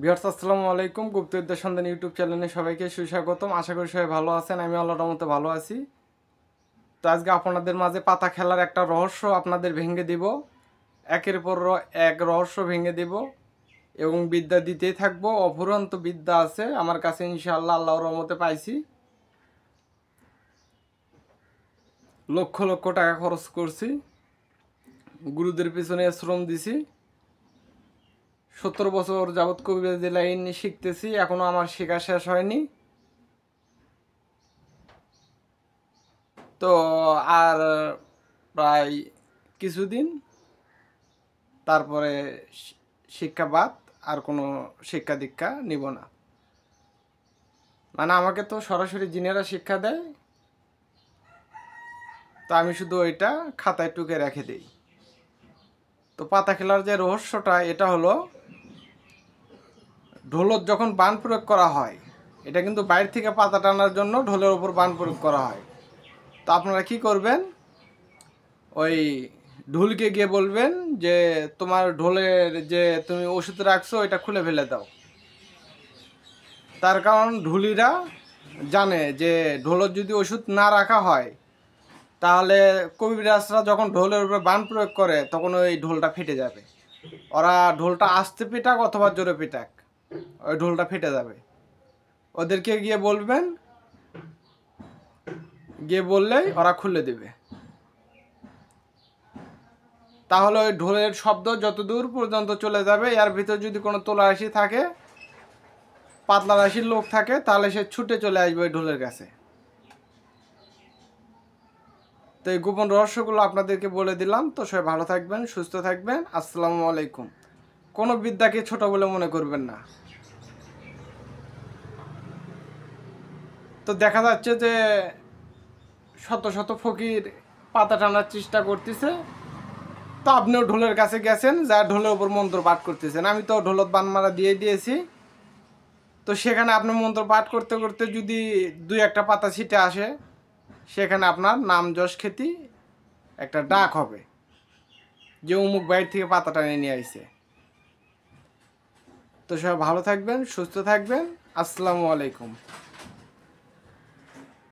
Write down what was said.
Viewers আসসালামু আলাইকুম। গুপ্তবিদ্যা সন্ধান ইউটিউব চ্যানেলে সবাইকে সুস্বাগতম। আশা করি সবাই ভালো আছেন। আমি আল্লাহর রহমতে ভালো আছি। তো আজকে আপনাদের মাঝে পাতা খেলার একটা রহস্য আপনাদের ভেঙে দিব। একের পর এক রহস্য ভেঙে দিব এবং বিদ্যা দিতেই থাকবো। অফুরন্ত বিদ্যা আছে আমার কাছে, ইনশাআল্লাহ আল্লাহর রহমতে পাইছি। লক্ষ লক্ষ টাকা খরচ করছি, গুরুদের পিছনে শ্রম দিছি। 70 বছর যাবৎ কবিরাজি লাইন শিখতেছি, এখনো আমার শেখা শেষ হয়নি। তো আর প্রায় কিছুদিন, তারপরে শিক্ষাবাদ আর কোনো শিক্ষা দীক্ষা নিব না। মানে আমাকে তো সরাসরি জিনেরা শিক্ষা দেয়, তো আমি শুধু ওইটা খাতায় টুকে রেখে দিই। তো পাতা খেলার যে রহস্যটা, এটা হলো ঢোলত যখন বান প্রয়োগ করা হয়, এটা কিন্তু বাইরে থেকে পাতা টানার জন্য ঢোলের ওপর বান প্রয়োগ করা হয়। তো আপনারা কি করবেন, ওই ঢোলকে গিয়ে বলবেন যে তোমার ঢোলের যে তুমি ওষুধ রাখছো এটা খুলে ফেলে দাও। তার কারণ ঢুলিরা জানে যে ঢোলত যদি ওষুধ না রাখা হয়, তাহলে কবিরাজরা যখন ঢোলের উপরে বান প্রয়োগ করে তখন ওই ঢোলটা ফেটে যাবে। ওরা ঢোলটা আস্তে পিটাক অথবা জোরে পিটাক, ওই ঢোলটা ফেটে যাবে। ওদেরকে গিয়ে বলবেন, গিয়ে বললেই ওরা খুলে দেবে। তাহলে ওই ঢোলের শব্দ যত দূর পর্যন্ত চলে যাবে, এর ভিতর যদি কোনো তোলা রাশি থাকে, পাতলা রাশির লোক থাকে, তাহলে সে ছুটে চলে আসবে ওই ঢোলের কাছে। তো এই গোপন রহস্যগুলো আপনাদেরকে বলে দিলাম। তো সবাই ভালো থাকবেন, সুস্থ থাকবেন। আসসালামু আলাইকুম। কোনো বিদ্যাকে ছোট বলে মনে করবেন না। তো দেখা যাচ্ছে যে শত শত ফকির পাতা টানার চেষ্টা করতেছে, তো আপনিও ঢোলের কাছে গেছেন, যা ঢোলের উপর মন্ত্র পাঠ করতেছেন। আমি তো ঢোলত বান মারা দিয়ে দিয়েছি। তো সেখানে আপনি মন্ত্র পাঠ করতে করতে যদি দুই একটা পাতা ছিটে আসে, সেখানে আপনার নাম যশ খ্যাতি একটা ডাক হবে যে অমুক বাইর থেকে পাতা টানে নিয়ে আইছে। তো সবাই ভালো থাকবেন, সুস্থ থাকবেন। আসসালামু আলাইকুম।